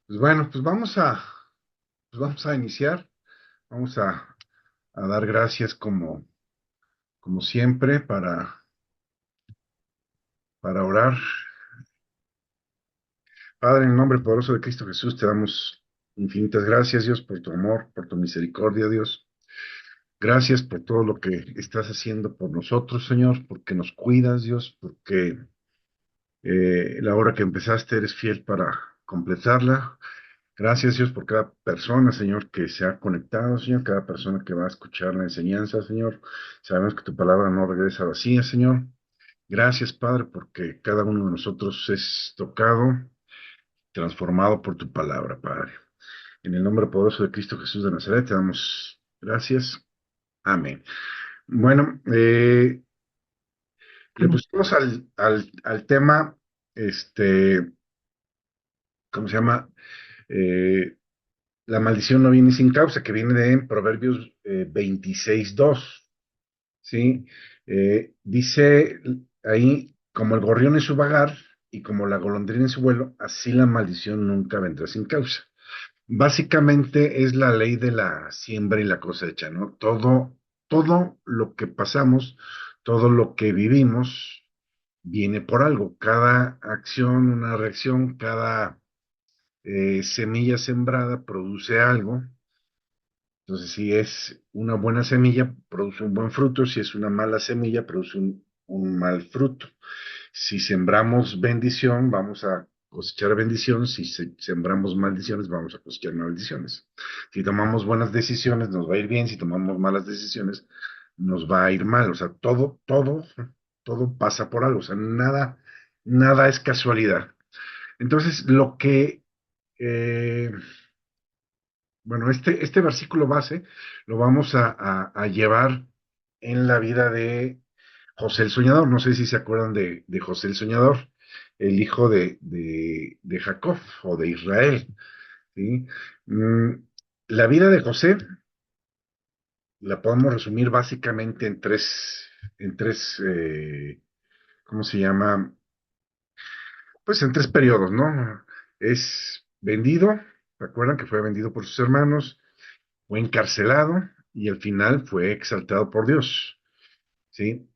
Pues bueno, pues vamos a iniciar, vamos a dar gracias como siempre para orar. Padre, en el nombre poderoso de Cristo Jesús, te damos infinitas gracias, Dios, por tu amor, por tu misericordia, Dios. Gracias por todo lo que estás haciendo por nosotros, Señor, porque nos cuidas, Dios, porque la obra que empezaste eres fiel para completarla. Gracias, Dios, por cada persona, Señor, que se ha conectado, Señor, cada persona que va a escuchar la enseñanza, Señor. Sabemos que tu palabra no regresa vacía, Señor. Gracias, Padre, porque cada uno de nosotros es tocado, transformado por tu palabra, Padre. En el nombre poderoso de Cristo Jesús de Nazaret, te damos gracias. Amén. Bueno, le pusimos al tema, este, ¿cómo se llama? Eh, La maldición no viene sin causa, que viene de Proverbios 26:2, ¿sí? Dice ahí, como el gorrión en su vagar y como la golondrina en su vuelo, así la maldición nunca vendrá sin causa. Básicamente es la ley de la siembra y la cosecha, ¿no? Todo lo que pasamos, todo lo que vivimos, viene por algo. Cada acción, una reacción, cada semilla sembrada produce algo. Entonces, si es una buena semilla, produce un buen fruto. Si es una mala semilla, produce un mal fruto. Si sembramos bendición, vamos a cosechar bendición. Si sembramos maldiciones, vamos a cosechar maldiciones. Si tomamos buenas decisiones, nos va a ir bien. Si tomamos malas decisiones, nos va a ir mal. O sea, todo pasa por algo. O sea, nada es casualidad. Entonces, eh, bueno, este versículo base lo vamos a llevar en la vida de José el Soñador. No sé si se acuerdan de José el Soñador, el hijo de Jacob o de Israel, ¿sí? Mm, la vida de José la podemos resumir básicamente en tres, ¿cómo se llama? Pues en tres periodos, ¿no? Es vendido, ¿se acuerdan que fue vendido por sus hermanos? Fue encarcelado y al final fue exaltado por Dios, ¿sí?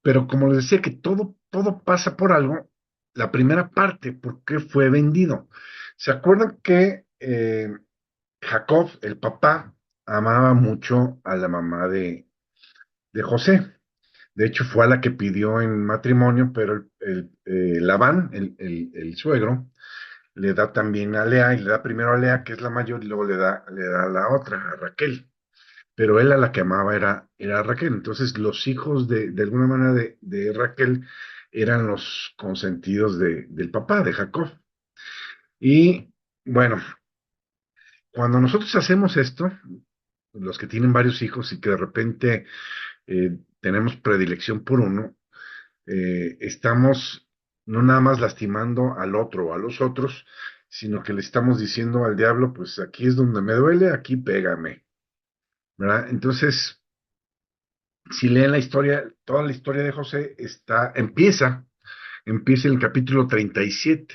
Pero como les decía que todo pasa por algo, la primera parte, ¿por qué fue vendido? ¿Se acuerdan que Jacob, el papá, amaba mucho a la mamá de José? De hecho, fue a la que pidió en matrimonio, pero Labán, el suegro, le da también a Lea, y le da primero a Lea, que es la mayor, y luego le da a la otra, a Raquel. Pero él a la que amaba era Raquel. Entonces, los hijos de alguna manera de Raquel eran los consentidos del papá, de Jacob. Y bueno, cuando nosotros hacemos esto, los que tienen varios hijos y que de repente tenemos predilección por uno, estamos no nada más lastimando al otro o a los otros, sino que le estamos diciendo al diablo, pues aquí es donde me duele, aquí pégame, ¿verdad? Entonces, si leen la historia, toda la historia de José empieza en el capítulo 37.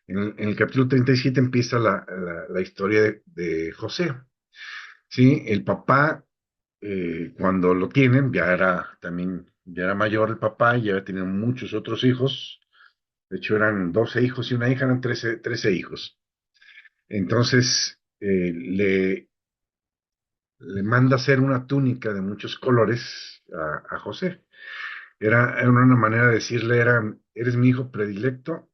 En el capítulo 37 empieza la historia de José. ¿Sí? El papá, cuando lo tienen, ya era mayor el papá y ya había tenido muchos otros hijos. De hecho, eran 12 hijos y una hija, eran 13 hijos. Entonces, le manda hacer una túnica de muchos colores a José. Era una manera de decirle, eres mi hijo predilecto.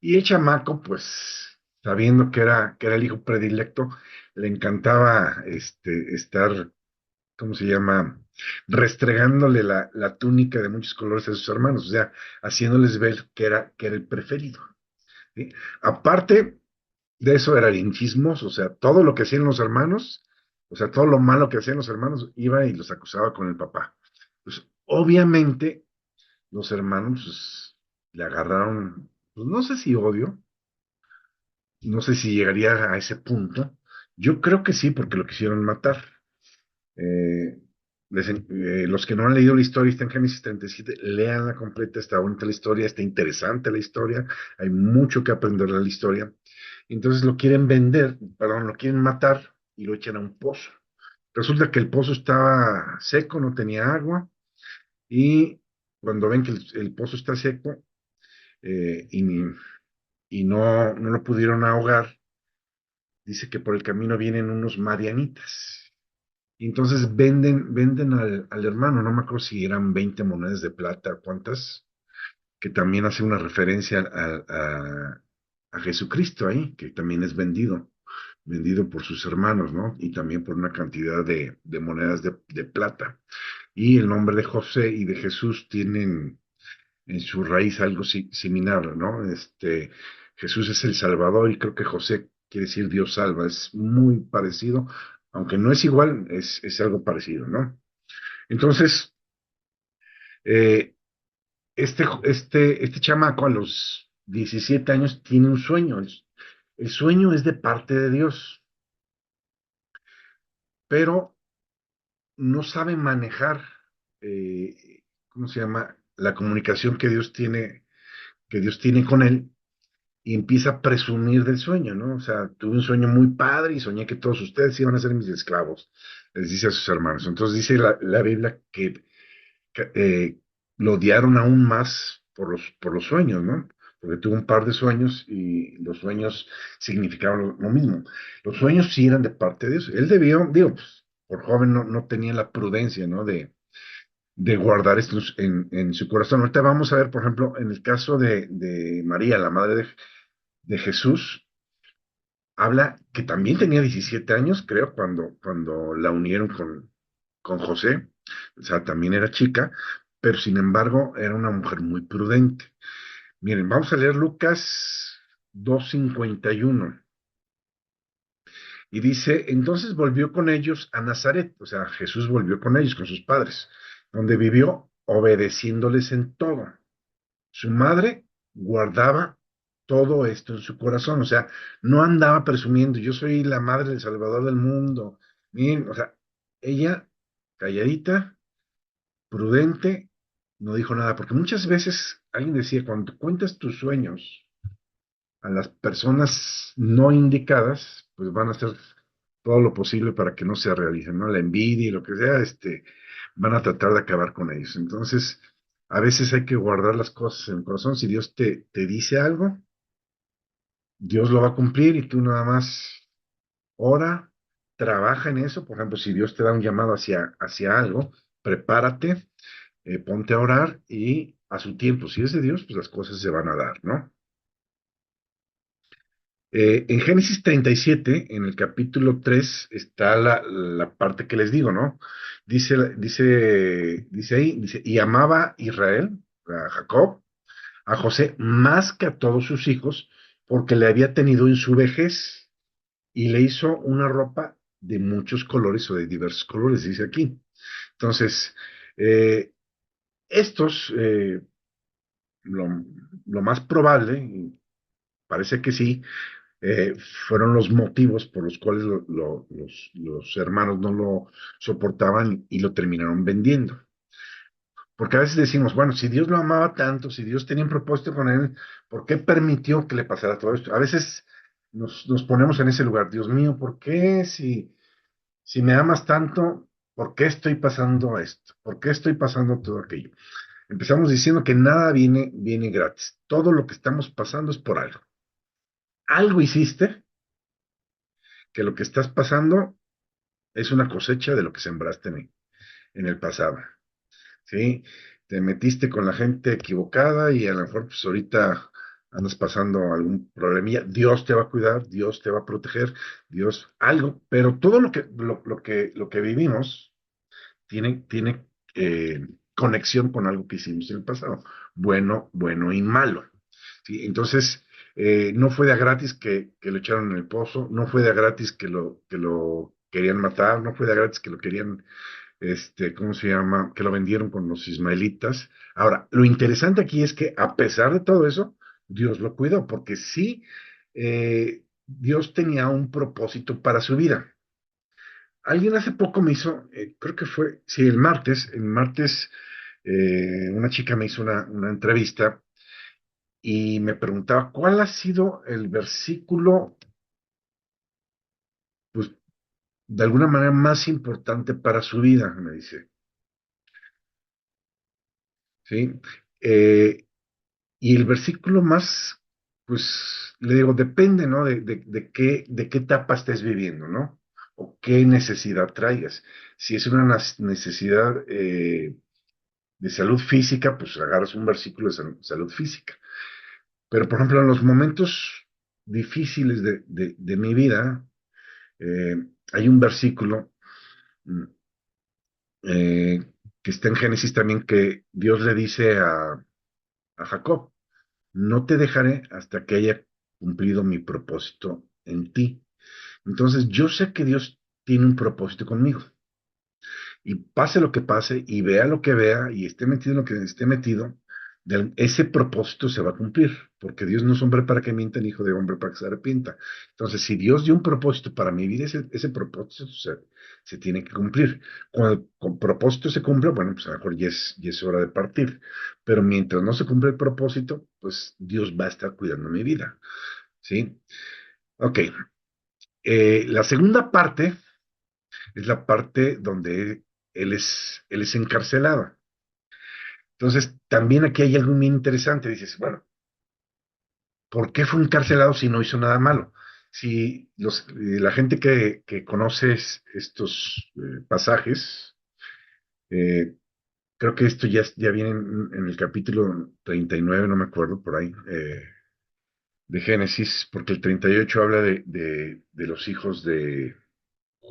Y el chamaco, pues, sabiendo que era el hijo predilecto, le encantaba estar, ¿cómo se llama? Restregándole la túnica de muchos colores a sus hermanos, o sea, haciéndoles ver que era el preferido. ¿Sí? Aparte de eso, era bien chismoso, o sea, todo lo que hacían los hermanos, o sea, todo lo malo que hacían los hermanos, iba y los acusaba con el papá. Pues, obviamente, los hermanos pues, le agarraron, pues no sé si odio, no sé si llegaría a ese punto. Yo creo que sí, porque lo quisieron matar. Eh, los que no han leído la historia, está en Génesis 37, lean la completa, está bonita la historia, está interesante la historia, hay mucho que aprender de la historia. Entonces lo quieren vender, perdón, lo quieren matar y lo echan a un pozo. Resulta que el pozo estaba seco, no tenía agua, y cuando ven que el pozo está seco eh, y, y no lo pudieron ahogar, dice que por el camino vienen unos marianitas. Y entonces venden al hermano, no me acuerdo si eran 20 monedas de plata, cuántas, que también hace una referencia a Jesucristo ahí, que también es vendido por sus hermanos, ¿no? Y también por una cantidad de monedas de plata. Y el nombre de José y de Jesús tienen en su raíz algo similar, ¿no? Jesús es el Salvador y creo que José quiere decir Dios salva, es muy parecido, aunque no es igual, es algo parecido, ¿no? Entonces, eh, este chamaco a los 17 años tiene un sueño, el sueño es de parte de Dios, pero no sabe manejar, ¿cómo se llama? La comunicación que Dios tiene con él y empieza a presumir del sueño, ¿no? O sea, tuve un sueño muy padre y soñé que todos ustedes iban a ser mis esclavos, les dice a sus hermanos. Entonces dice la Biblia que, lo odiaron aún más por los sueños, ¿no? Porque tuvo un par de sueños y los sueños significaban lo mismo. Los sueños sí eran de parte de Dios. Él debió, digo, pues, por joven no tenía la prudencia, ¿no? De guardar esto en su corazón. Ahorita vamos a ver, por ejemplo, en el caso de María, la madre de Jesús, habla que también tenía 17 años, creo, cuando la unieron con José, o sea, también era chica, pero sin embargo era una mujer muy prudente. Miren, vamos a leer Lucas 2:51 y dice, entonces volvió con ellos a Nazaret, o sea, Jesús volvió con ellos, con sus padres, donde vivió obedeciéndoles en todo. Su madre guardaba todo esto en su corazón, o sea, no andaba presumiendo, yo soy la madre del Salvador del mundo. Miren, o sea, ella calladita, prudente, no dijo nada, porque muchas veces alguien decía, cuando cuentas tus sueños a las personas no indicadas, pues van a hacer todo lo posible para que no se realicen, ¿no? La envidia y lo que sea, van a tratar de acabar con ellos. Entonces, a veces hay que guardar las cosas en el corazón. Si Dios te dice algo, Dios lo va a cumplir y tú nada más ora, trabaja en eso. Por ejemplo, si Dios te da un llamado hacia algo, prepárate, ponte a orar y a su tiempo, si es de Dios, pues las cosas se van a dar, ¿no? En Génesis 37, en el capítulo 3, está la parte que les digo, ¿no? Dice ahí, dice, y amaba Israel, a Jacob, a José, más que a todos sus hijos, porque le había tenido en su vejez y le hizo una ropa de muchos colores o de diversos colores, dice aquí. Entonces, eh, estos, lo, lo más probable, y parece que sí, eh, fueron los motivos por los cuales los hermanos no lo soportaban y lo terminaron vendiendo. Porque a veces decimos, bueno, si Dios lo amaba tanto, si Dios tenía un propósito con él, ¿por qué permitió que le pasara todo esto? A veces nos ponemos en ese lugar, Dios mío, ¿por qué si me amas tanto, por qué estoy pasando esto? ¿Por qué estoy pasando todo aquello? Empezamos diciendo que nada viene gratis. Todo lo que estamos pasando es por algo. Algo hiciste que lo que estás pasando es una cosecha de lo que sembraste en el pasado, ¿sí? Te metiste con la gente equivocada y a lo mejor pues ahorita andas pasando algún problemilla. Dios te va a cuidar, Dios te va a proteger, Dios algo, pero todo lo que vivimos tiene conexión con algo que hicimos en el pasado, bueno y malo. ¿Sí? Entonces, no fue de a gratis que lo echaron en el pozo, no fue de a gratis que lo querían matar, no fue de a gratis que lo querían, ¿cómo se llama? Que lo vendieron con los ismaelitas. Ahora, lo interesante aquí es que a pesar de todo eso, Dios lo cuidó, porque sí, Dios tenía un propósito para su vida. Alguien hace poco me hizo, creo que fue, sí, el martes, una chica me hizo una entrevista y me preguntaba cuál ha sido el versículo, pues, de alguna manera más importante para su vida, me dice, ¿sí? Eh, y el versículo más, pues, le digo, depende, ¿no? De qué etapa estés viviendo, ¿no? O qué necesidad traigas. Si es una necesidad de salud física, pues agarras un versículo de salud física. Pero, por ejemplo, en los momentos difíciles de mi vida, eh, hay un versículo mm, eh, que está en Génesis también que Dios le dice a Jacob, no te dejaré hasta que haya cumplido mi propósito en ti. Entonces, yo sé que Dios tiene un propósito conmigo. Y pase lo que pase, y vea lo que vea, y esté metido en lo que esté metido, ese propósito se va a cumplir, porque Dios no es hombre para que mienta, ni hijo de hombre para que se arrepienta. Entonces, si Dios dio un propósito para mi vida, ese propósito se tiene que cumplir. Cuando el propósito se cumple, bueno, pues a lo mejor ya es hora de partir. Pero mientras no se cumple el propósito, pues Dios va a estar cuidando mi vida. ¿Sí? Ok. La segunda parte es la parte donde él es encarcelado. Entonces, también aquí hay algo muy interesante. Dices, bueno, ¿por qué fue encarcelado si no hizo nada malo? Si la gente que conoce estos pasajes, eh, creo que esto ya viene en el capítulo 39, no me acuerdo, por ahí, de Génesis, porque el 38 habla de los hijos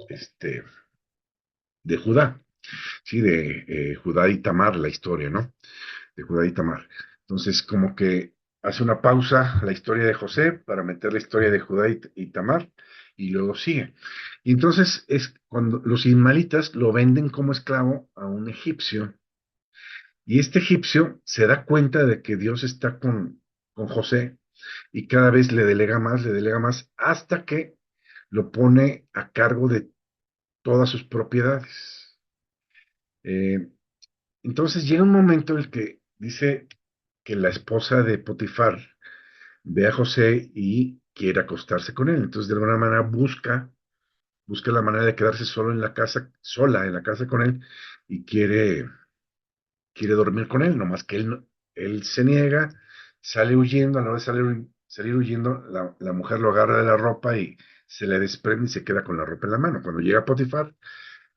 este, de Judá, ¿sí? De Judá y Tamar, la historia, ¿no? De Judá y Tamar. Entonces, como que hace una pausa la historia de José para meter la historia de Judá y Tamar y luego sigue. Y entonces es cuando los ismaelitas lo venden como esclavo a un egipcio y este egipcio se da cuenta de que Dios está con José y cada vez le delega más, hasta que lo pone a cargo de todas sus propiedades. Eh, entonces llega un momento en el que dice que la esposa de Potifar ve a José y quiere acostarse con él. Entonces, de alguna manera busca la manera de quedarse solo en la casa, sola en la casa con él y quiere dormir con él, nomás que él se niega, sale huyendo, a la hora de salir huyendo, la mujer lo agarra de la ropa y se le desprende y se queda con la ropa en la mano. Cuando llega Potifar,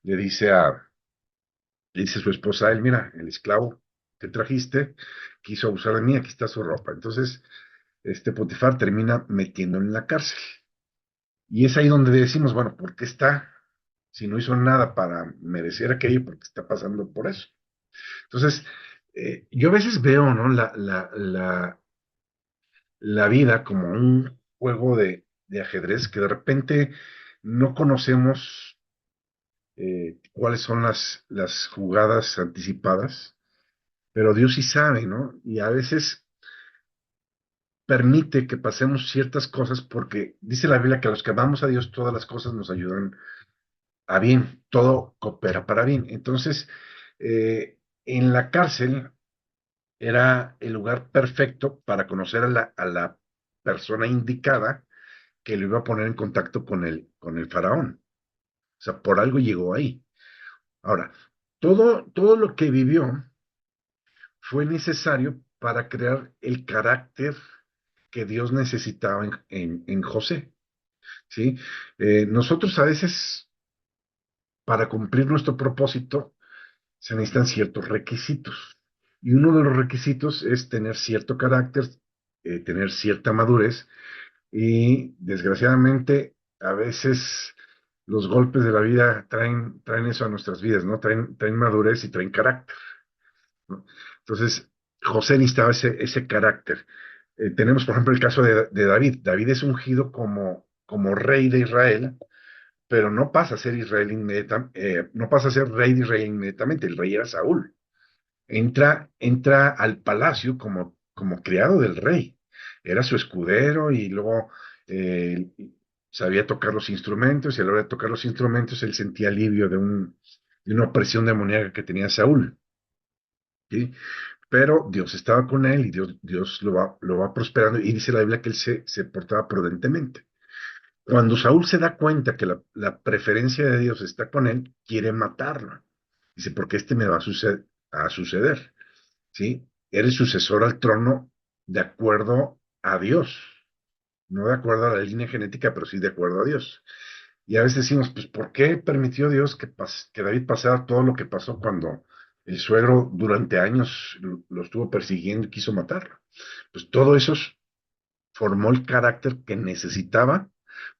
le dice le dice su esposa a él, mira, el esclavo que trajiste quiso abusar de mí, aquí está su ropa. Entonces, este Potifar termina metiéndolo en la cárcel. Y es ahí donde decimos, bueno, ¿por qué está? Si no hizo nada para merecer aquello, ¿por qué está pasando por eso? Entonces, yo a veces veo, ¿no? La vida como un juego de ajedrez que de repente no conocemos cuáles son las jugadas anticipadas, pero Dios sí sabe, ¿no? Y a veces permite que pasemos ciertas cosas porque dice la Biblia que a los que amamos a Dios todas las cosas nos ayudan a bien, todo coopera para bien. Entonces, en la cárcel era el lugar perfecto para conocer a la persona indicada que lo iba a poner en contacto con el faraón. O sea, por algo llegó ahí. Ahora, todo lo que vivió fue necesario para crear el carácter que Dios necesitaba en José, ¿sí? Nosotros a veces, para cumplir nuestro propósito, se necesitan ciertos requisitos. Y uno de los requisitos es tener cierto carácter, tener cierta madurez. Y desgraciadamente, a veces los golpes de la vida traen eso a nuestras vidas, ¿no? Traen madurez y traen carácter, ¿no? Entonces, José necesitaba ese carácter. Tenemos, por ejemplo, el caso de David. David es ungido como rey de Israel, pero no pasa a ser no pasa a ser rey de Israel inmediatamente. El rey era Saúl. Entra al palacio como criado del rey. Era su escudero y luego eh, sabía tocar los instrumentos y a la hora de tocar los instrumentos él sentía alivio de una opresión demoníaca que tenía Saúl, ¿sí? Pero Dios estaba con él y Dios lo va prosperando y dice la Biblia que él se portaba prudentemente. Cuando Saúl se da cuenta que la preferencia de Dios está con él, quiere matarlo. Dice, porque me va a suceder, ¿sí? Eres sucesor al trono de acuerdo a Dios, no de acuerdo a la línea genética, pero sí de acuerdo a Dios. Y a veces decimos, pues, ¿por qué permitió Dios que David pasara todo lo que pasó cuando el suegro durante años lo estuvo persiguiendo y quiso matarlo? Pues todo eso formó el carácter que necesitaba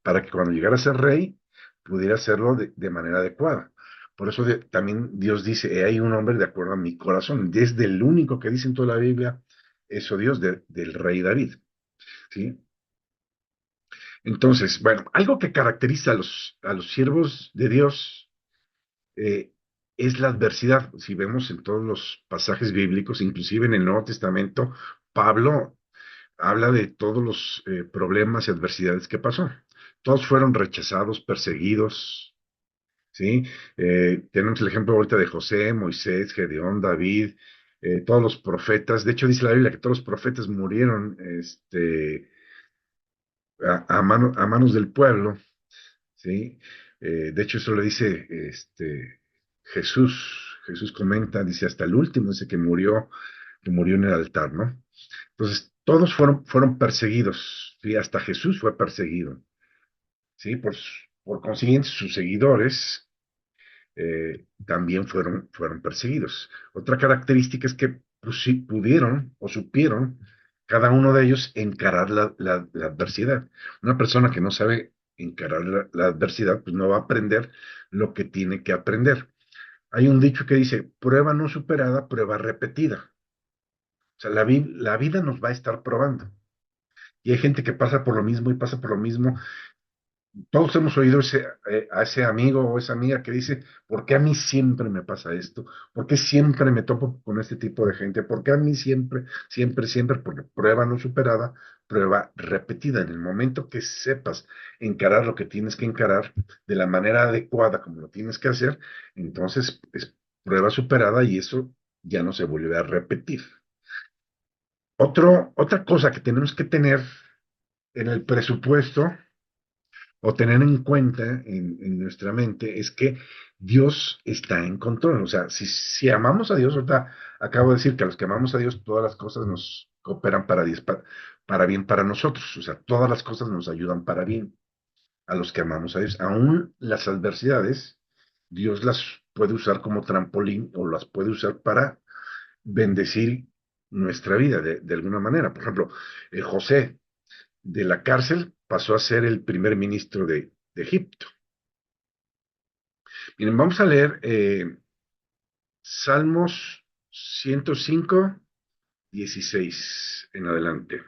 para que cuando llegara a ser rey pudiera hacerlo de manera adecuada. Por eso también Dios dice, hay un hombre de acuerdo a mi corazón. Desde el único que dice en toda la Biblia eso Dios, del rey David, ¿sí? Entonces, bueno, algo que caracteriza a los siervos de Dios eh, es la adversidad. Si vemos en todos los pasajes bíblicos, inclusive en el Nuevo Testamento, Pablo habla de todos los problemas y adversidades que pasó. Todos fueron rechazados, perseguidos, ¿sí? Tenemos el ejemplo ahorita de José, Moisés, Gedeón, David, todos los profetas. De hecho, dice la Biblia que todos los profetas murieron a manos del pueblo, ¿sí? De hecho, eso lo dice Jesús. Jesús comenta, dice, hasta el último, dice que murió en el altar, ¿no? Entonces, todos fueron perseguidos, ¿sí? Hasta Jesús fue perseguido, ¿sí? Por consiguiente, sus seguidores también fueron perseguidos. Otra característica es que pues, sí, pudieron o supieron cada uno de ellos encarar la adversidad. Una persona que no sabe encarar la adversidad, pues no va a aprender lo que tiene que aprender. Hay un dicho que dice, prueba no superada, prueba repetida. O sea, la vida nos va a estar probando. Y hay gente que pasa por lo mismo y pasa por lo mismo. Todos hemos oído a ese amigo o esa amiga que dice, ¿por qué a mí siempre me pasa esto? ¿Por qué siempre me topo con este tipo de gente? ¿Por qué a mí siempre, siempre, siempre? Porque prueba no superada, prueba repetida. En el momento que sepas encarar lo que tienes que encarar de la manera adecuada como lo tienes que hacer, entonces es prueba superada y eso ya no se vuelve a repetir. Otra cosa que tenemos que tener en el presupuesto o tener en cuenta en nuestra mente es que Dios está en control. O sea, si amamos a Dios, ahorita acabo de decir que a los que amamos a Dios, todas las cosas nos cooperan para bien para nosotros. O sea, todas las cosas nos ayudan para bien a los que amamos a Dios. Aún las adversidades, Dios las puede usar como trampolín o las puede usar para bendecir nuestra vida de alguna manera. Por ejemplo, José de la cárcel pasó a ser el primer ministro de Egipto. Miren, vamos a leer Salmos 105, 16 en adelante.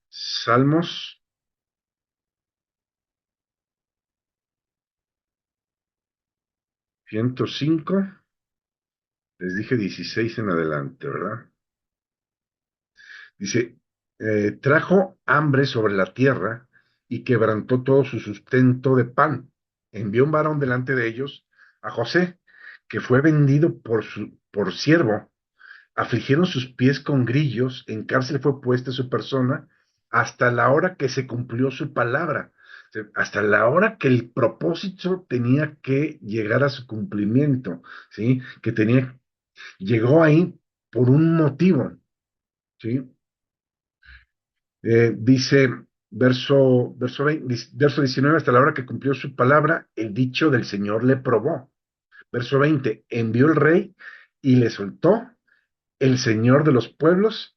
Salmos 105, les dije 16 en adelante, ¿verdad? Dice, trajo hambre sobre la tierra y quebrantó todo su sustento de pan. Envió un varón delante de ellos, a José, que fue vendido por siervo. Afligieron sus pies con grillos, en cárcel fue puesta su persona, hasta la hora que se cumplió su palabra, o sea, hasta la hora que el propósito tenía que llegar a su cumplimiento, ¿sí? Llegó ahí por un motivo, ¿sí? Dice, verso 19, hasta la hora que cumplió su palabra, el dicho del Señor le probó. Verso 20, envió el rey y le soltó el Señor de los pueblos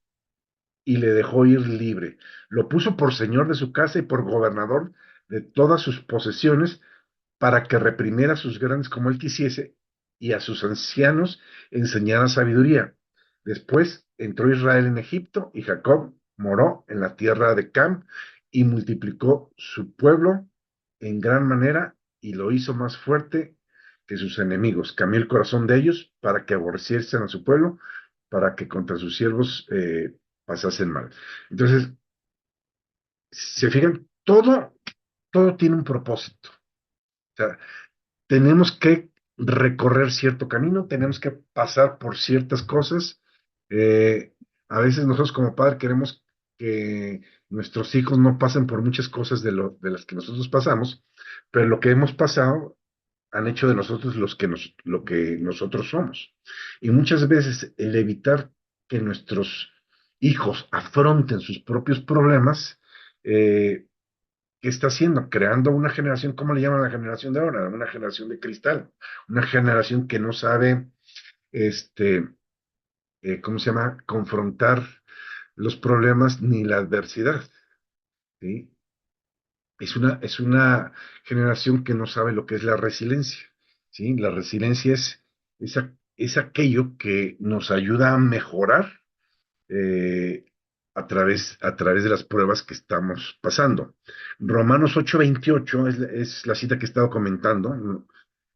y le dejó ir libre. Lo puso por señor de su casa y por gobernador de todas sus posesiones para que reprimiera a sus grandes como él quisiese y a sus ancianos enseñara sabiduría. Después entró Israel en Egipto y Jacob moró en la tierra de Cam y multiplicó su pueblo en gran manera y lo hizo más fuerte que sus enemigos. Cambió el corazón de ellos para que aborreciesen a su pueblo, para que contra sus siervos pasasen mal. Entonces, ¿se fijan? todo, todo tiene un propósito. O sea, tenemos que recorrer cierto camino, tenemos que pasar por ciertas cosas. Eh, a veces nosotros como padres queremos que nuestros hijos no pasen por muchas cosas de las que nosotros pasamos, pero lo que hemos pasado han hecho de nosotros lo que nosotros somos. Y muchas veces el evitar que nuestros hijos afronten sus propios problemas, eh, ¿qué está haciendo? Creando una generación, ¿cómo le llaman a la generación de ahora? Una generación de cristal, una generación que no sabe, este, ¿cómo se llama? Confrontar los problemas ni la adversidad, ¿sí? Es una generación que no sabe lo que es la resiliencia, ¿sí? La resiliencia es aquello que nos ayuda a mejorar eh, a través de las pruebas que estamos pasando. Romanos 8:28 es la cita que he estado comentando. ¿No?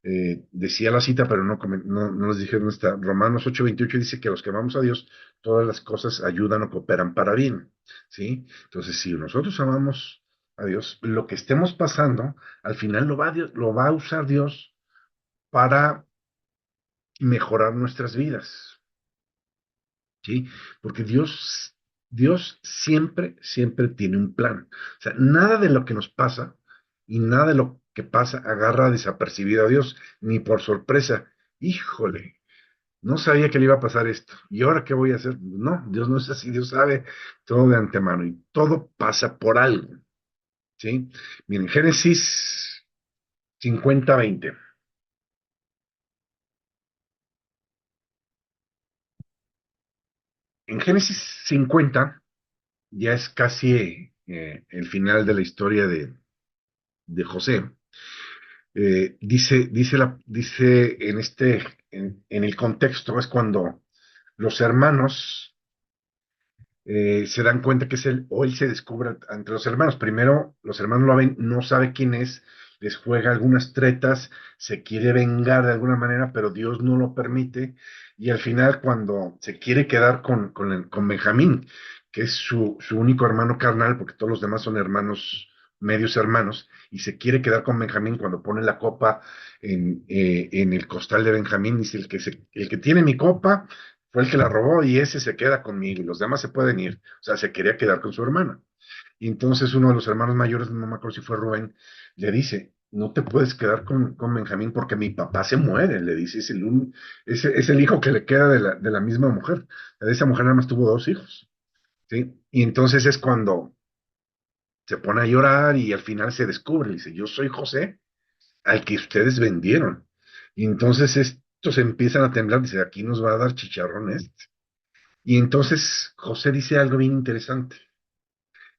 Decía la cita, pero no les dije dónde está. Romanos 8:28 dice que a los que amamos a Dios, todas las cosas ayudan o cooperan para bien. ¿Sí? Entonces, si nosotros amamos a Dios, lo que estemos pasando, al final lo va a usar Dios para mejorar nuestras vidas. ¿Sí? Porque Dios siempre, siempre tiene un plan. O sea, nada de lo que nos pasa y nada de lo que pasa agarra desapercibido a Dios, ni por sorpresa. Híjole, no sabía que le iba a pasar esto. ¿Y ahora qué voy a hacer? No, Dios no es así, Dios sabe todo de antemano y todo pasa por algo. ¿Sí? Miren, Génesis 50:20. En Génesis 50 ya es casi el final de la historia de José. Dice en el contexto, es cuando los hermanos se dan cuenta que es él, o él se descubre entre los hermanos. Primero, los hermanos lo ven, no sabe quién es, les juega algunas tretas, se quiere vengar de alguna manera, pero Dios no lo permite. Y al final, cuando se quiere quedar con Benjamín, que es su único hermano carnal, porque todos los demás son hermanos, medios hermanos, y se quiere quedar con Benjamín cuando pone la copa en el costal de Benjamín, dice el que tiene mi copa fue el que la robó y ese se queda conmigo y los demás se pueden ir. O sea, se quería quedar con su hermana. Y entonces uno de los hermanos mayores, no me acuerdo si fue Rubén, le dice, no te puedes quedar con Benjamín porque mi papá se muere, le dice, es el hijo que le queda de la misma mujer. De esa mujer nada más tuvo dos hijos, ¿sí? Y entonces es cuando se pone a llorar y al final se descubre, dice, yo soy José, al que ustedes vendieron. Y entonces estos empiezan a temblar, dice, aquí nos va a dar chicharrón este. Y entonces José dice algo bien interesante.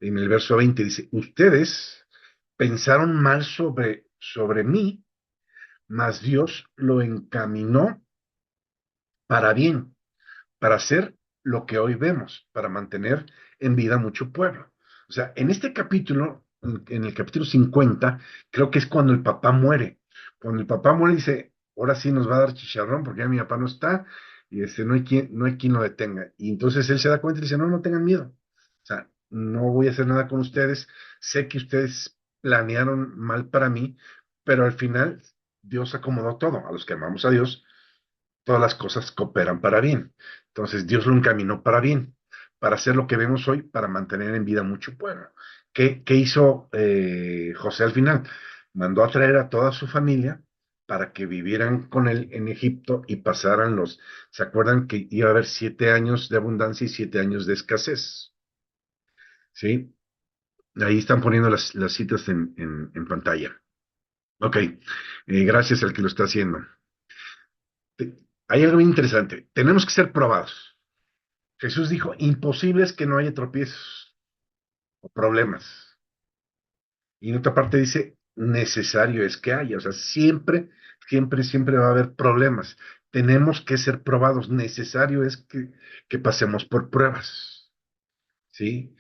En el verso 20 dice, ustedes pensaron mal sobre mí, mas Dios lo encaminó para bien, para hacer lo que hoy vemos, para mantener en vida mucho pueblo. O sea, en este capítulo, en el capítulo 50 creo que es cuando el papá muere. Cuando el papá muere dice, ahora sí nos va a dar chicharrón porque ya mi papá no está y no hay quien lo detenga. Y entonces él se da cuenta y dice, no, no tengan miedo. O sea, no voy a hacer nada con ustedes. Sé que ustedes planearon mal para mí, pero al final Dios acomodó todo. A los que amamos a Dios, todas las cosas cooperan para bien. Entonces Dios lo encaminó para bien, para hacer lo que vemos hoy, para mantener en vida mucho pueblo. ¿Qué hizo José al final? Mandó a traer a toda su familia para que vivieran con él en Egipto y pasaran ¿se acuerdan que iba a haber 7 años de abundancia y 7 años de escasez? ¿Sí? Ahí están poniendo las citas en pantalla. Ok, gracias al que lo está haciendo. Hay algo bien interesante. Tenemos que ser probados. Jesús dijo, imposible es que no haya tropiezos o problemas. Y en otra parte dice, necesario es que haya. O sea, siempre, siempre, siempre va a haber problemas. Tenemos que ser probados. Necesario es que pasemos por pruebas. ¿Sí?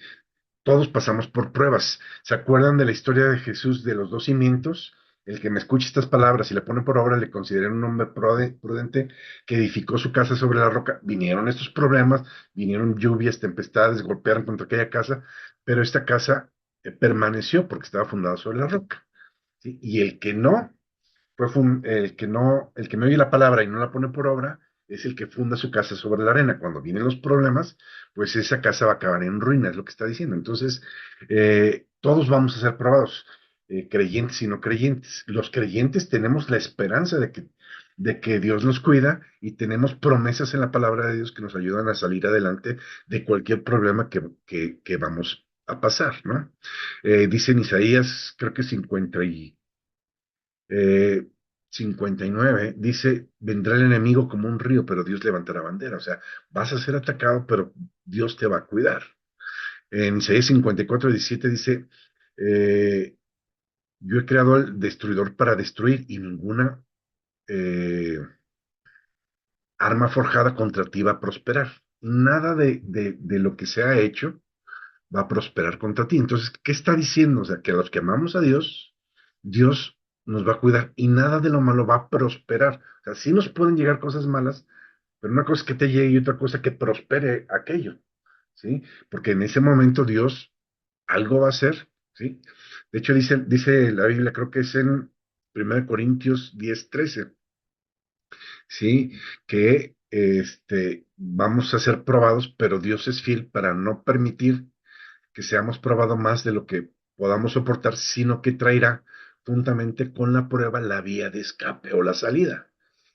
Todos pasamos por pruebas. ¿Se acuerdan de la historia de Jesús de los dos cimientos? El que me escuche estas palabras y le pone por obra le considera un hombre prudente que edificó su casa sobre la roca. Vinieron estos problemas, vinieron lluvias, tempestades, golpearon contra aquella casa, pero esta casa permaneció porque estaba fundado sobre la roca. ¿Sí? Y el que no, el que no oye la palabra y no la pone por obra, es el que funda su casa sobre la arena. Cuando vienen los problemas, pues esa casa va a acabar en ruina, es lo que está diciendo. Entonces, todos vamos a ser probados, creyentes y no creyentes. Los creyentes tenemos la esperanza de que Dios nos cuida y tenemos promesas en la palabra de Dios que nos ayudan a salir adelante de cualquier problema que vamos a pasar, ¿no? Dice en Isaías, creo que eh, 59 dice, vendrá el enemigo como un río, pero Dios levantará bandera. O sea, vas a ser atacado, pero Dios te va a cuidar. En Isaías 54:17 dice, eh, yo he creado al destruidor para destruir y ninguna eh, arma forjada contra ti va a prosperar. Nada de lo que se ha hecho va a prosperar contra ti. Entonces, ¿qué está diciendo? O sea, que a los que amamos a Dios, Dios nos va a cuidar y nada de lo malo va a prosperar. O sea, sí nos pueden llegar cosas malas, pero una cosa es que te llegue y otra cosa que prospere aquello, ¿sí? Porque en ese momento Dios algo va a hacer, ¿sí? De hecho, dice la Biblia, creo que es en 1 Corintios 10:13, ¿sí? Que vamos a ser probados, pero Dios es fiel para no permitir que seamos probados más de lo que podamos soportar, sino que traerá juntamente con la prueba la vía de escape o la salida.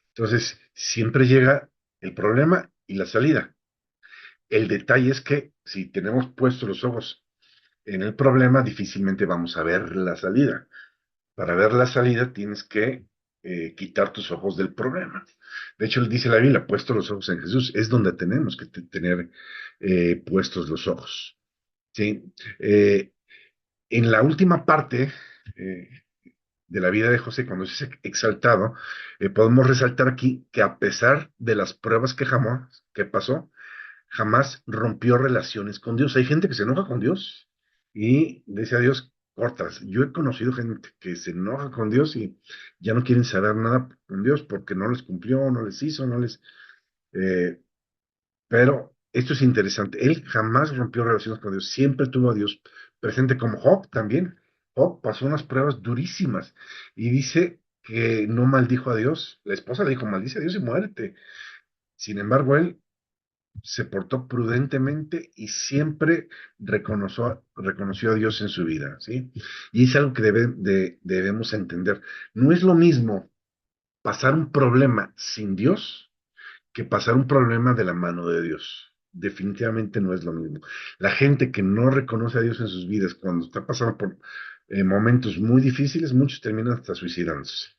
Entonces, siempre llega el problema y la salida. El detalle es que si tenemos puestos los ojos en el problema, difícilmente vamos a ver la salida. Para ver la salida tienes que quitar tus ojos del problema. De hecho, él dice la Biblia, puesto los ojos en Jesús, es donde tenemos que tener puestos los ojos. ¿Sí? Eh, En la última parte eh, de la vida de José, cuando es exaltado, podemos resaltar aquí que a pesar de las pruebas que pasó, jamás rompió relaciones con Dios. Hay gente que se enoja con Dios y dice a Dios, cortas. Yo he conocido gente que se enoja con Dios y ya no quieren saber nada con Dios porque no les cumplió, no les hizo, no les... eh, pero esto es interesante. Él jamás rompió relaciones con Dios. Siempre tuvo a Dios presente como Job también. Job pasó unas pruebas durísimas y dice que no maldijo a Dios. La esposa le dijo, maldice a Dios y muérete. Sin embargo, él se portó prudentemente y siempre reconoció a Dios en su vida, ¿sí? Y es algo que debemos entender. No es lo mismo pasar un problema sin Dios que pasar un problema de la mano de Dios. Definitivamente no es lo mismo. La gente que no reconoce a Dios en sus vidas cuando está pasando por momentos muy difíciles, muchos terminan hasta suicidándose.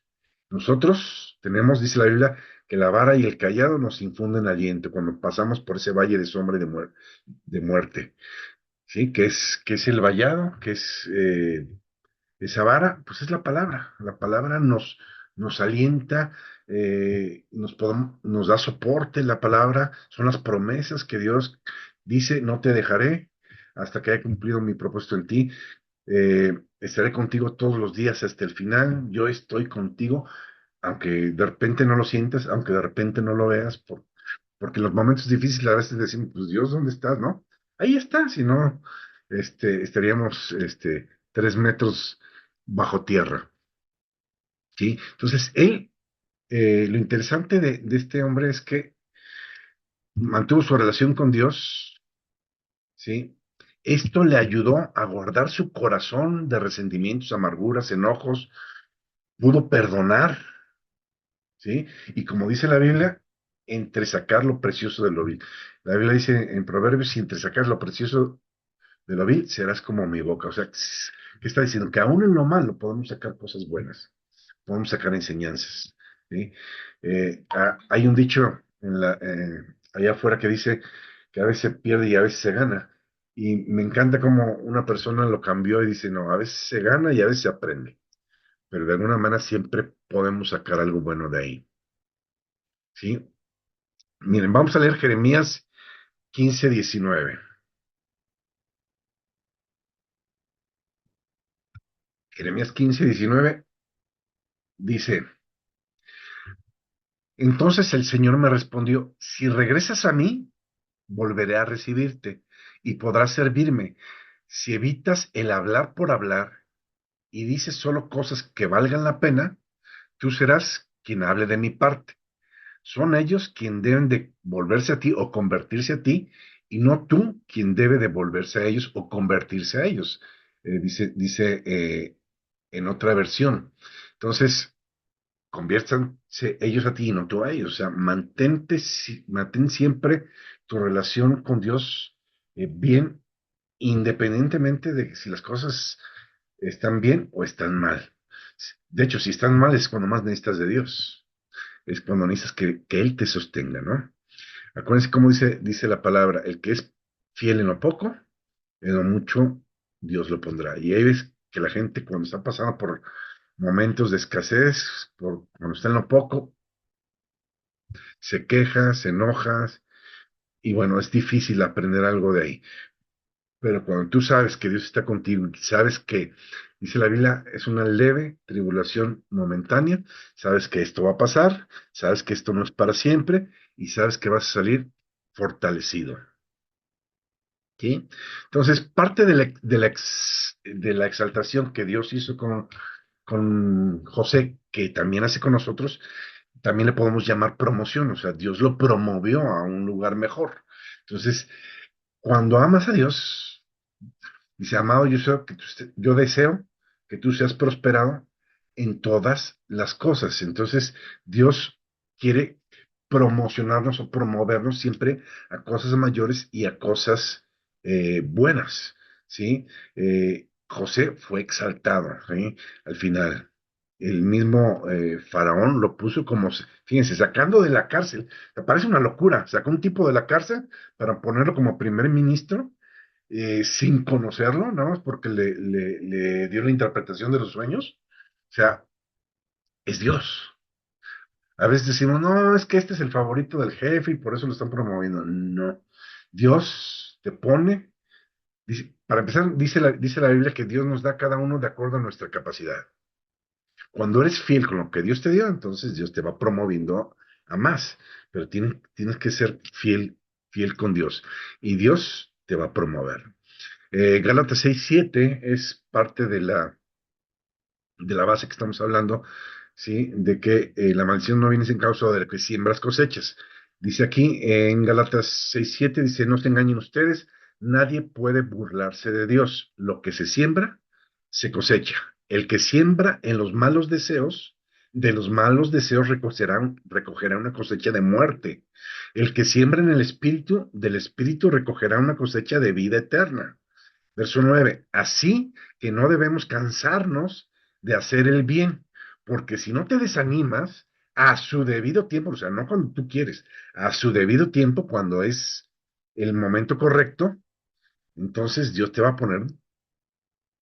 Nosotros tenemos, dice la Biblia, que la vara y el callado nos infunden aliento cuando pasamos por ese valle de sombra y de muerte. ¿Sí? ¿Qué es el vallado? ¿Qué es esa vara? Pues es la palabra. La palabra nos alienta, nos da soporte. La palabra son las promesas que Dios dice, no te dejaré hasta que haya cumplido mi propósito en ti. Estaré contigo todos los días hasta el final. Yo estoy contigo, aunque de repente no lo sientas, aunque de repente no lo veas, porque en los momentos difíciles a veces decimos, pues Dios, ¿dónde estás, no? Ahí está, si no, estaríamos 3 metros bajo tierra, ¿sí? Entonces, lo interesante de este hombre es que mantuvo su relación con Dios, ¿sí? Esto le ayudó a guardar su corazón de resentimientos, amarguras, enojos, pudo perdonar, ¿sí? Y como dice la Biblia, entresacar lo precioso de lo vil. La Biblia dice en Proverbios, si entresacas lo precioso de lo vil, serás como mi boca. O sea, ¿qué está diciendo? Que aún en lo malo podemos sacar cosas buenas, podemos sacar enseñanzas, ¿sí? Hay un dicho allá afuera que dice que a veces se pierde y a veces se gana. Y me encanta cómo una persona lo cambió y dice, no, a veces se gana y a veces se aprende, pero de alguna manera siempre podemos sacar algo bueno de ahí, ¿sí? Miren, vamos a leer Jeremías 15:19. Jeremías 15:19 dice, entonces el Señor me respondió, si regresas a mí, volveré a recibirte y podrás servirme. Si evitas el hablar por hablar y dices solo cosas que valgan la pena, tú serás quien hable de mi parte. Son ellos quien deben de volverse a ti o convertirse a ti, y no tú quien debe de volverse a ellos o convertirse a ellos. Dice en otra versión. Entonces, conviértanse ellos a ti y no tú a ellos. O sea, mantén siempre tu relación con Dios bien, independientemente de si las cosas están bien o están mal. De hecho, si están mal es cuando más necesitas de Dios. Es cuando necesitas que Él te sostenga, ¿no? Acuérdense cómo dice la palabra, el que es fiel en lo poco, en lo mucho, Dios lo pondrá. Y ahí ves que la gente cuando está pasando por momentos de escasez, cuando está en lo poco, se queja, se enoja, y bueno, es difícil aprender algo de ahí. Pero cuando tú sabes que Dios está contigo, y sabes que, dice la Biblia, es una leve tribulación momentánea, sabes que esto va a pasar, sabes que esto no es para siempre, y sabes que vas a salir fortalecido. ¿Sí? Entonces, parte de la exaltación que Dios hizo con José, que también hace con nosotros, también le podemos llamar promoción, o sea, Dios lo promovió a un lugar mejor. Entonces, cuando amas a Dios, dice, amado, yo deseo que tú seas prosperado en todas las cosas. Entonces, Dios quiere promocionarnos o promovernos siempre a cosas mayores y a cosas buenas, ¿sí? José fue exaltado, ¿sí? Al final. El mismo faraón lo puso como, fíjense, sacando de la cárcel. Me parece una locura. Sacó un tipo de la cárcel para ponerlo como primer ministro sin conocerlo, nada más porque le dio la interpretación de los sueños. O sea, es Dios. A veces decimos, no, es que este es el favorito del jefe y por eso lo están promoviendo. No. Dios te pone, para empezar, dice la Biblia que Dios nos da a cada uno de acuerdo a nuestra capacidad. Cuando eres fiel con lo que Dios te dio, entonces Dios te va promoviendo a más. Pero tienes que ser fiel con Dios. Y Dios te va a promover. Gálatas 6:7 es parte de la base que estamos hablando, ¿sí? De que la maldición no viene sin causa de lo que siembras cosechas. Dice aquí en Gálatas 6:7, dice, no se engañen ustedes, nadie puede burlarse de Dios. Lo que se siembra, se cosecha. El que siembra en los malos deseos, de los malos deseos recogerá una cosecha de muerte. El que siembra en el espíritu, del espíritu recogerá una cosecha de vida eterna. Verso 9, así que no debemos cansarnos de hacer el bien, porque si no te desanimas, a su debido tiempo, o sea, no cuando tú quieres, a su debido tiempo, cuando es el momento correcto, entonces Dios te va a poner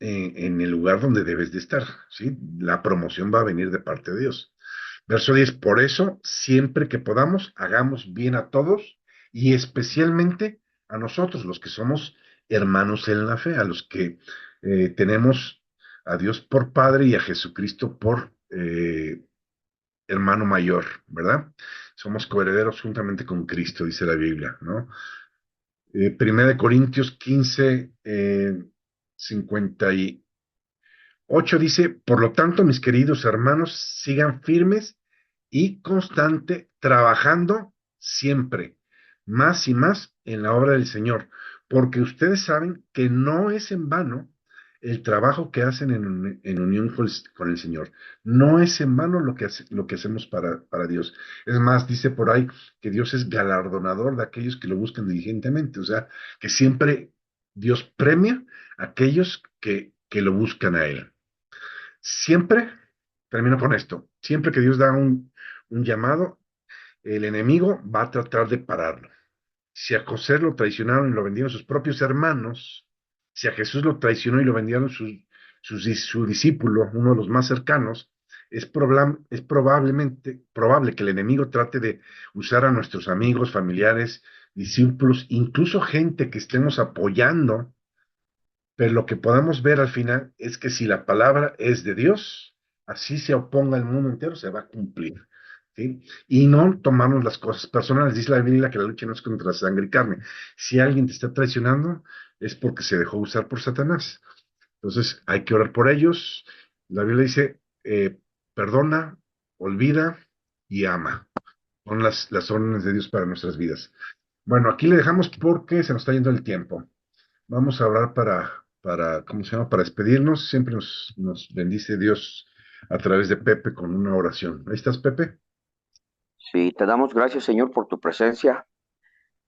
en el lugar donde debes de estar, ¿sí? La promoción va a venir de parte de Dios. Verso 10, por eso, siempre que podamos, hagamos bien a todos y especialmente a nosotros, los que somos hermanos en la fe, a los que tenemos a Dios por Padre y a Jesucristo por hermano mayor, ¿verdad? Somos coherederos juntamente con Cristo, dice la Biblia, ¿no? Primera de Corintios 15, 58 dice, por lo tanto, mis queridos hermanos, sigan firmes y constante, trabajando siempre, más y más en la obra del Señor, porque ustedes saben que no es en vano el trabajo que hacen en unión con el Señor. No es en vano lo que hacemos para Dios. Es más, dice por ahí que Dios es galardonador de aquellos que lo buscan diligentemente, o sea, que siempre Dios premia a aquellos que lo buscan a Él. Siempre, termino con esto, siempre que Dios da un llamado, el enemigo va a tratar de pararlo. Si a José lo traicionaron y lo vendieron sus propios hermanos, si a Jesús lo traicionó y lo vendieron su discípulo, uno de los más cercanos, es probable que el enemigo trate de usar a nuestros amigos, familiares, discípulos, incluso gente que estemos apoyando, pero lo que podamos ver al final es que si la palabra es de Dios, así se oponga el mundo entero, se va a cumplir. ¿Sí? Y no tomarnos las cosas personales. Dice la Biblia que la lucha no es contra sangre y carne. Si alguien te está traicionando, es porque se dejó usar por Satanás. Entonces hay que orar por ellos. La Biblia dice, perdona, olvida y ama. Son las órdenes de Dios para nuestras vidas. Bueno, aquí le dejamos porque se nos está yendo el tiempo. Vamos a hablar ¿cómo se llama? Para despedirnos. Siempre nos bendice Dios a través de Pepe con una oración. ¿Ahí estás, Pepe? Sí, te damos gracias, Señor, por tu presencia.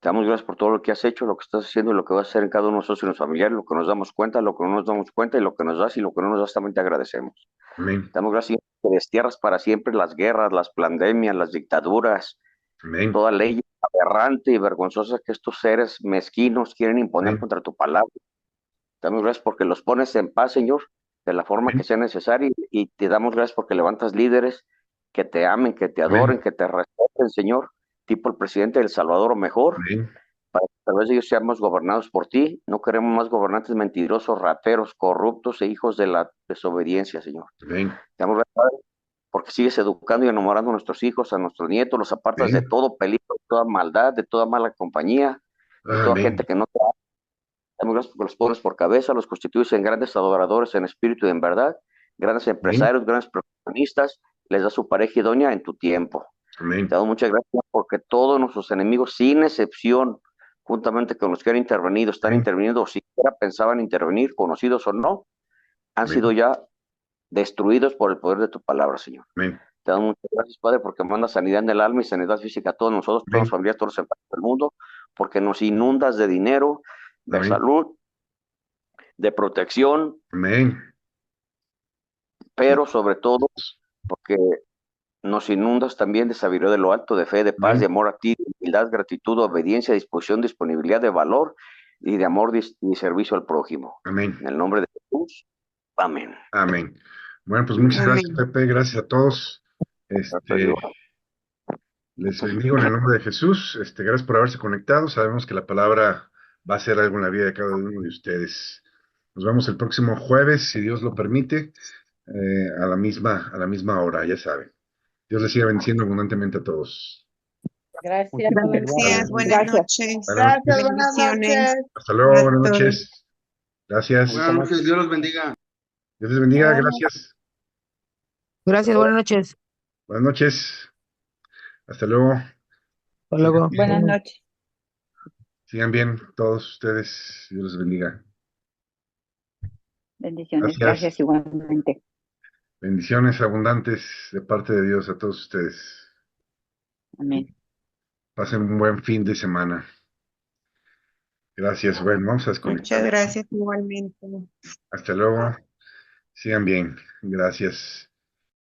Te damos gracias por todo lo que has hecho, lo que estás haciendo y lo que vas a hacer en cada uno de nosotros y los familiares, lo que nos damos cuenta, lo que no nos damos cuenta y lo que nos das y lo que no nos das también te agradecemos. Amén. Te damos gracias, Señor, que destierras para siempre las guerras, las pandemias, las dictaduras, Amén. toda ley aberrante y vergonzosa que estos seres mezquinos quieren imponer Amén. contra tu palabra. Te damos gracias porque los pones en paz, Señor, de la forma que Amén. sea necesaria y te damos gracias porque levantas líderes que te amen, que te adoren, Amén. que te respeten, Señor, tipo el presidente de El Salvador o mejor, Amén. para que a través de ellos seamos gobernados por ti. No queremos más gobernantes mentirosos, rateros, corruptos e hijos de la desobediencia, Señor. Amén. Te damos gracias, Padre, porque sigues educando y enamorando a nuestros hijos, a nuestros nietos, los apartas de Amén. todo peligro, de toda maldad, de toda mala compañía, de toda gente Amén. que no te ama. Damos gracias porque los pones por cabeza, los constituyes en grandes adoradores en espíritu y en verdad, grandes Amén. empresarios, grandes profesionistas, les da su pareja idónea en tu tiempo. Te Amén. damos muchas gracias porque todos nuestros enemigos, sin excepción, juntamente con los que han intervenido, están Amén. interviniendo o siquiera pensaban intervenir, conocidos o no, han sido Amén. ya destruidos por el poder de tu palabra, Señor. Amén. Te damos muchas gracias, Padre, porque manda sanidad en el alma y sanidad física a todos nosotros, todos los Amén. familiares, todos los enfermos del mundo, porque nos inundas de dinero, de Amén. salud, de protección, Amén. pero sobre todo porque nos inundas también de sabiduría de lo alto, de fe, de paz, de Amén. amor a ti, de humildad, gratitud, obediencia, disposición, disponibilidad de valor y de amor y servicio al prójimo. Amén. En el nombre de Jesús, amén. Amén. Bueno, pues muchas gracias, Amén. Pepe. Gracias a todos. Gracias a Dios. Les bendigo en el nombre de Jesús. Gracias por haberse conectado. Sabemos que la palabra va a hacer algo en la vida de cada uno de ustedes. Nos vemos el próximo jueves, si Dios lo permite, a la misma hora, ya saben. Dios les siga bendiciendo abundantemente a todos. Gracias, buenas Gracias, noches. buenas Gracias. noches. Buenas Gracias, noches. buenas Bendiciones noches. Hasta luego, a buenas todos. noches. Gracias. Buenas noches, Dios los bendiga. Dios les bendiga, Bueno. gracias. Gracias, buenas noches. Buenas noches. Hasta luego. Hasta Sigan luego. Buenas bien, noches. sigan bien todos ustedes. Dios les bendiga. Bendiciones. Gracias. Gracias igualmente. Bendiciones abundantes de parte de Dios a todos ustedes. Amén. Pasen un buen fin de semana. Gracias. Bueno, vamos a desconectar. Muchas gracias igualmente. Hasta luego. Sigan bien. Gracias.